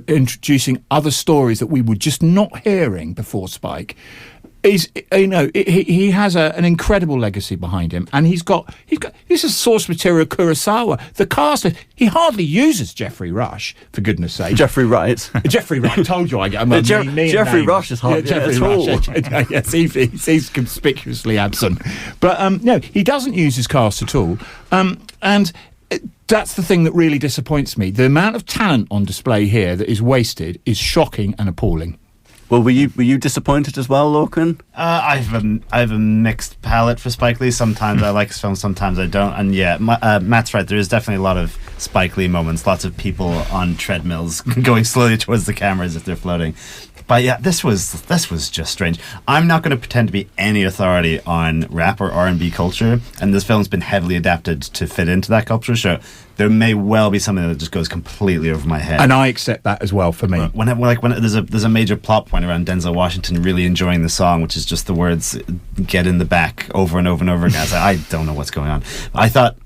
introducing other stories that we were just not hearing before Spike, is he has an incredible legacy behind him, and he's got this is source material Kurosawa. The cast, he hardly uses Jeffrey Rush, for goodness sake. Jeffrey Wright. Told you I get Jeffrey Rush is hardly at all. Yes, he's conspicuously absent, but no, he doesn't use his cast at all, and. That's the thing that really disappoints me. The amount of talent on display here that is wasted is shocking and appalling. Well, were you disappointed as well, Lorcan? I have a mixed palette for Spike Lee. Sometimes I like his films, sometimes I don't. And yeah, Matt's right. There is definitely a lot of Spike Lee moments. Lots of people on treadmills going slowly towards the camera as if they're floating. But yeah, this was just strange. I'm not going to pretend to be any authority on rap or R&B culture, and this film's been heavily adapted to fit into that culture. So there may well be something that just goes completely over my head. And I accept that as well for me. When there's a major plot point around Denzel Washington really enjoying the song, which is just the words "get in the back" over and over and over again. I was like, I don't know what's going on. I thought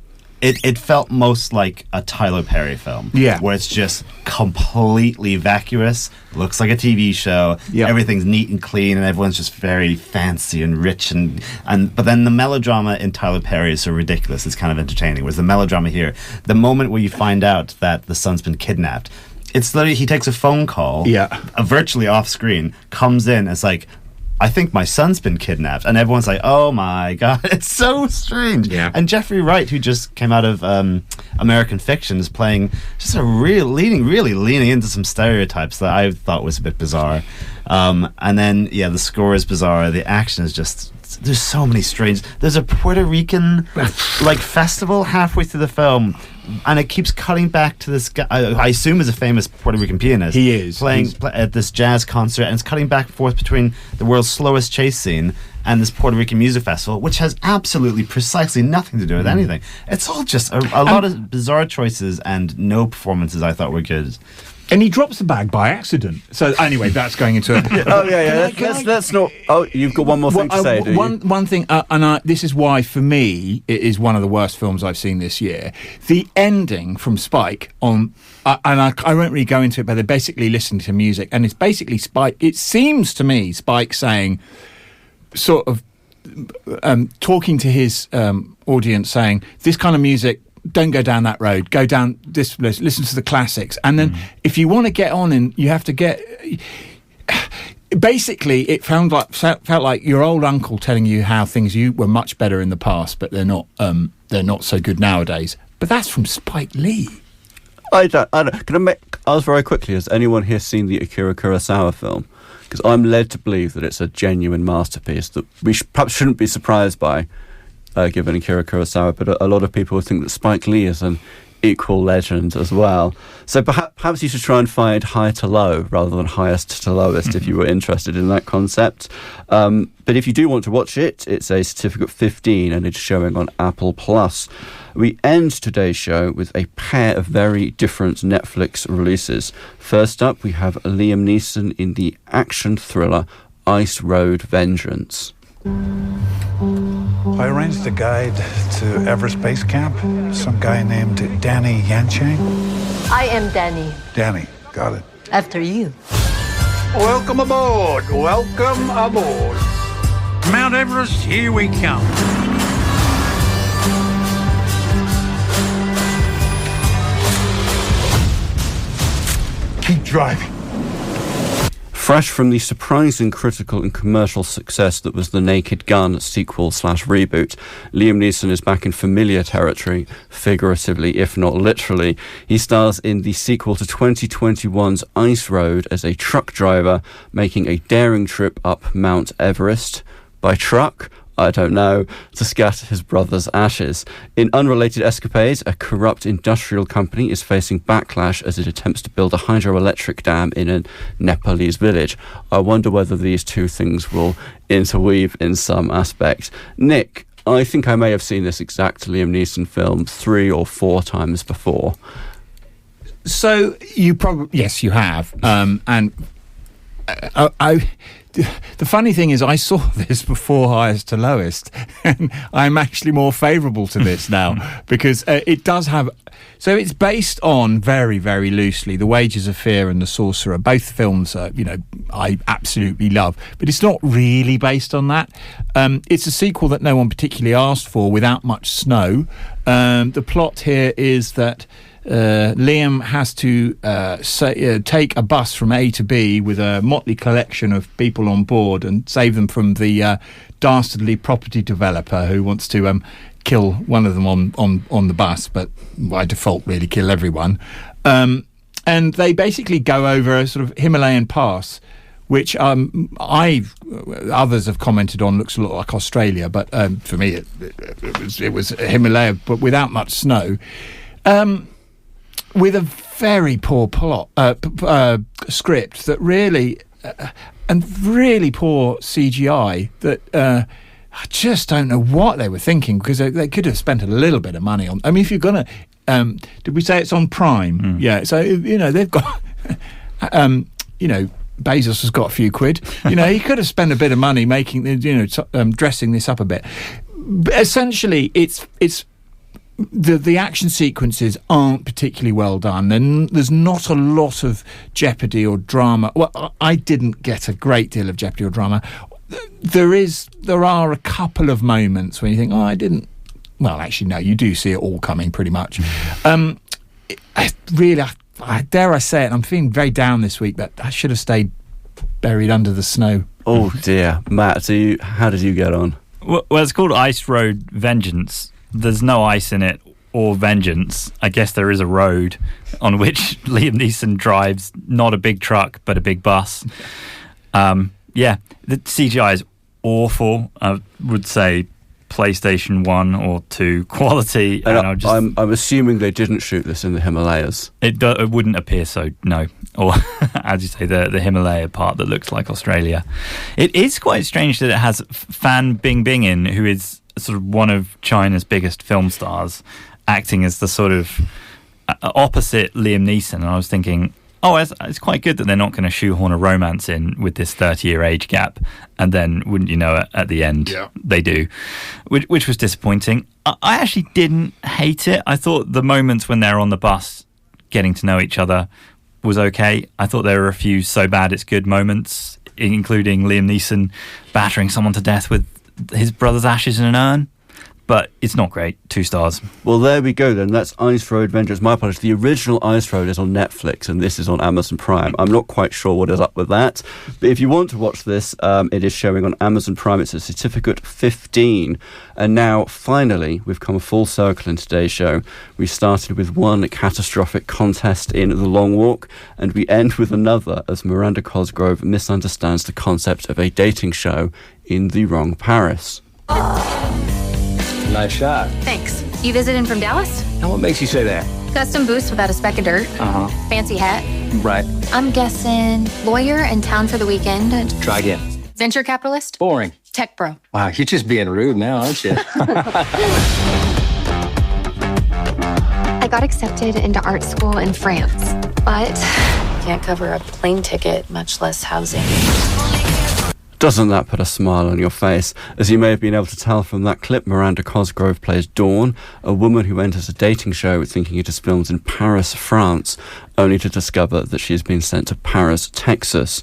it felt most like a Tyler Perry film. Yeah. Where it's just completely vacuous, looks like a TV show, everything's neat and clean, and everyone's just very fancy and rich, but then the melodrama in Tyler Perry is so ridiculous, it's kind of entertaining. Whereas the melodrama here, the moment where you find out that the son's been kidnapped, it's literally, he takes a phone call, virtually off screen, comes in, it's like, I think my son's been kidnapped, and everyone's like, oh my god, it's so strange. Yeah. And Jeffrey Wright, who just came out of American Fiction, is playing just really leaning into some stereotypes that I thought was a bit bizarre. And then the score is bizarre, the action is just, there's so many strange, there's a Puerto Rican festival halfway through the film, and it keeps cutting back to this guy, I assume is a famous Puerto Rican pianist. He is. Playing at this jazz concert, and it's cutting back and forth between the world's slowest chase scene and this Puerto Rican music festival, which has absolutely precisely nothing to do with anything. It's all just a lot of bizarre choices, and no performances I thought were good. And he drops the bag by accident. So anyway, that's going into it. Let's not. Oh, you've got one more thing to say, do you? One thing, this is why, for me, it is one of the worst films I've seen this year. The ending from Spike on, and I won't really go into it, but they're basically listening to music, and it's basically Spike. It seems to me Spike saying, sort of, talking to his audience, saying, this kind of music, don't go down that road, go down this, listen to the classics, and then if you want to get on, and you have to get, basically it felt like your old uncle telling you how things you were much better in the past, but they're not so good nowadays. But that's from Spike Lee. I don't. Can I ask very quickly, has anyone here seen the Akira Kurosawa film? Because I'm led to believe that it's a genuine masterpiece that we perhaps shouldn't be surprised by, given Akira Kurosawa, but a lot of people think that Spike Lee is an equal legend as well. So perhaps you should try and find high to low rather than highest to lowest if you were interested in that concept. But if you do want to watch it, it's a certificate 15 and it's showing on Apple Plus. We end today's show with a pair of very different Netflix releases. First up, we have Liam Neeson in the action thriller Ice Road Vengeance. I arranged a guide to Everest Base Camp. Some guy named Danny Yanchang. I am Danny. Danny, got it. After you. Welcome aboard. Welcome aboard. Mount Everest, here we come. Keep driving. Fresh from the surprising critical and commercial success that was The Naked Gun sequel/reboot, Liam Neeson is back in familiar territory, figuratively if not literally. He stars in the sequel to 2021's Ice Road as a truck driver making a daring trip up Mount Everest. By truck, I don't know, to scatter his brother's ashes. In unrelated escapades, a corrupt industrial company is facing backlash as it attempts to build a hydroelectric dam in a Nepalese village. I wonder whether these two things will interweave in some aspect. Nick, I think I may have seen this exact Liam Neeson film 3 or 4 times before. So you probably, yes, you have. And the funny thing is, I saw this before Highest to Lowest, and I'm actually more favourable to this now because it does have. So it's based on very, very loosely The Wages of Fear and The Sorcerer. Both films, I absolutely love, but it's not really based on that. It's a sequel that no one particularly asked for, without much snow. The plot here is that Liam has to take a bus from A to B with a motley collection of people on board and save them from the dastardly property developer who wants to kill one of them on the bus, but by default really kill everyone. And they basically go over a sort of Himalayan pass, which others have commented on looks a lot like Australia, but for me it was Himalaya, but without much snow. With a very poor plot, script that really, and really poor CGI that I just don't know what they were thinking, because they could have spent a little bit of money on. I mean, if you're gonna, did we say it's on Prime? Yeah, so they've got, Bezos has got a few quid. He could have spent a bit of money making, dressing this up a bit. But essentially, it's. The action sequences aren't particularly well done. There's not a lot of jeopardy or drama. Well, I didn't get a great deal of jeopardy or drama. There are a couple of moments when you think, I didn't. Well, actually, no, you do see it all coming pretty much. I dare I say it, I'm feeling very down this week, but I should have stayed buried under the snow. Oh dear, Matt, how did you get on? Well, it's called Ice Road Vengeance. There's no ice in it or vengeance. I guess there is a road on which Liam Neeson drives, not a big truck, but a big bus. The CGI is awful. I would say PlayStation 1 or 2 quality. And I'm assuming they didn't shoot this in the Himalayas. It wouldn't appear so, no. Or, as you say, the Himalaya part that looks like Australia. It is quite strange that it has Fan Bingbing in, who is sort of one of China's biggest film stars, acting as the sort of opposite Liam Neeson. And I was thinking, it's quite good that they're not going to shoehorn a romance in with this 30-year age gap, and then, wouldn't you know it, at the end they do, which was disappointing. I actually didn't hate it. I thought the moments when they're on the bus getting to know each other was okay. I thought there were a few so bad it's good moments, including Liam Neeson battering someone to death with his brother's ashes in an urn, but it's not great. 2 stars. Well, there we go then. That's Ice Road Vengeance. My apologies. The original Ice Road is on Netflix, and this is on Amazon Prime. I'm not quite sure what is up with that, but if you want to watch this, it is showing on Amazon Prime. It's a certificate 15. And now, finally, we've come full circle in today's show. We started with one catastrophic contest in The Long Walk, and we end with another as Miranda Cosgrove misunderstands the concept of a dating show in the wrong Paris. Nice shot. Thanks. You visiting from Dallas? And what makes you say that? Custom boost without a speck of dirt. Fancy hat. Right. I'm guessing lawyer in town for the weekend. Try again. Venture capitalist? Boring. Tech bro. Wow, you're just being rude now, aren't you? I got accepted into art school in France, but can't cover a plane ticket, much less housing. Doesn't that put a smile on your face? As you may have been able to tell from that clip, Miranda Cosgrove plays Dawn, a woman who enters a dating show thinking it is filmed in Paris, France, only to discover that she has been sent to Paris, Texas.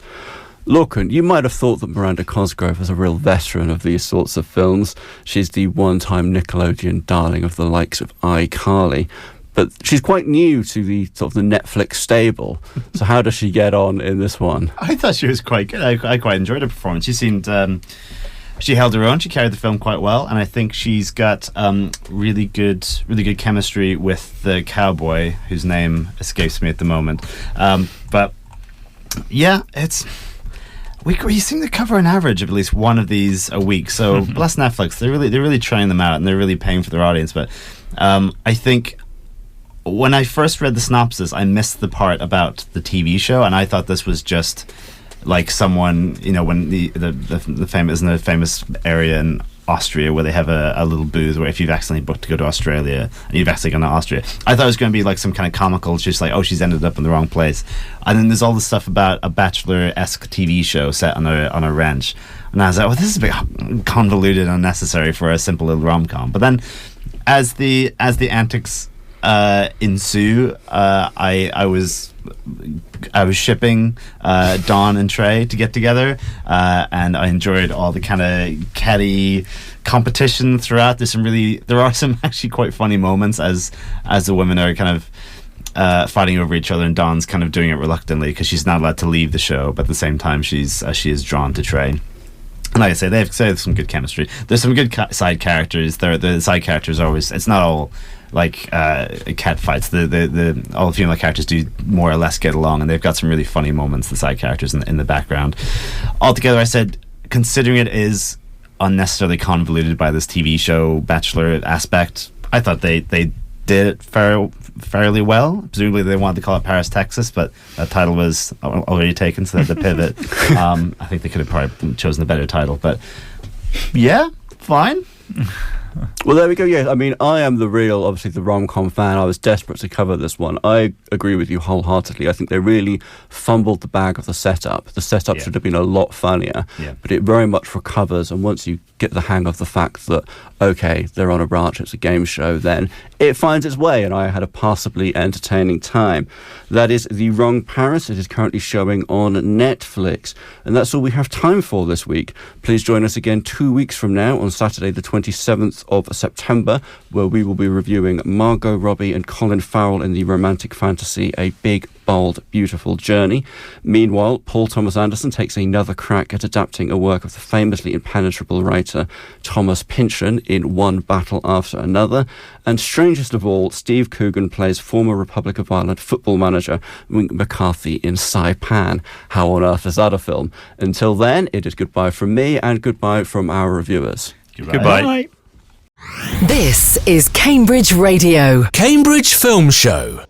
Lorcan, you might have thought that Miranda Cosgrove was a real veteran of these sorts of films. She's the one-time Nickelodeon darling of the likes of iCarly. But she's quite new to the sort of the Netflix stable. So how does she get on in this one? I thought she was quite good. I quite enjoyed her performance. She seemed... she held her own. She carried the film quite well, and I think she's got really good chemistry with the cowboy, whose name escapes me at the moment. But yeah, it's... we seem to cover an average of at least one of these a week. So bless Netflix. They're really trying them out, and they're really paying for their audience. But I think when I first read the synopsis, I missed the part about the TV show, and I thought this was just like someone, you know, when the famous area in Austria where they have a little booth where if you've accidentally booked to go to Australia and you've actually gone to Austria, I thought it was going to be like some kind of comical, just like, oh, she's ended up in the wrong place. And then there's all this stuff about a Bachelor-esque TV show set on a ranch, and I was like, well, this is a bit convoluted and unnecessary for a simple little rom-com. But then as the antics ensue, I was shipping Dawn and Trey to get together, and I enjoyed all the kind of catty competition throughout. There are some actually quite funny moments as the women are kind of fighting over each other, and Dawn's kind of doing it reluctantly because she's not allowed to leave the show, but at the same time she is drawn to Trey. And like I say, they have some good chemistry. There's some good side characters. The side characters are always, it's not all like cat fights. All the female characters do more or less get along, and they've got some really funny moments, the side characters in the background. Altogether, I said, considering it is unnecessarily convoluted by this TV show Bachelor aspect, I thought they did it fairly well. Presumably they wanted to call it Paris, Texas, but that title was already taken, so they had to pivot. I think they could have probably chosen a better title, but yeah, fine. Well, there we go. Yeah, I mean, I am obviously the rom-com fan. I was desperate to cover this one. I agree with you wholeheartedly. I think they really fumbled the bag of the setup. The setup should have been a lot funnier, but it very much recovers. And once you get the hang of the fact that, okay, they're on a ranch, it's a game show, then it finds its way, and I had a passably entertaining time. That is The Wrong Paris. It is currently showing on Netflix. And that's all we have time for this week. Please join us again 2 weeks from now on Saturday the 27th of September, where we will be reviewing Margot Robbie and Colin Farrell in the romantic fantasy A Big, Bold, Beautiful Journey. Meanwhile, Paul Thomas Anderson takes another crack at adapting a work of the famously impenetrable writer Thomas Pynchon in One Battle After Another. And strangest of all, Steve Coogan plays former Republic of Ireland football manager Wink McCarthy in Saipan. How on earth is that a film? Until then, it is goodbye from me and goodbye from our reviewers. Goodbye. Bye. This is Cambridge Radio. Cambridge Film Show.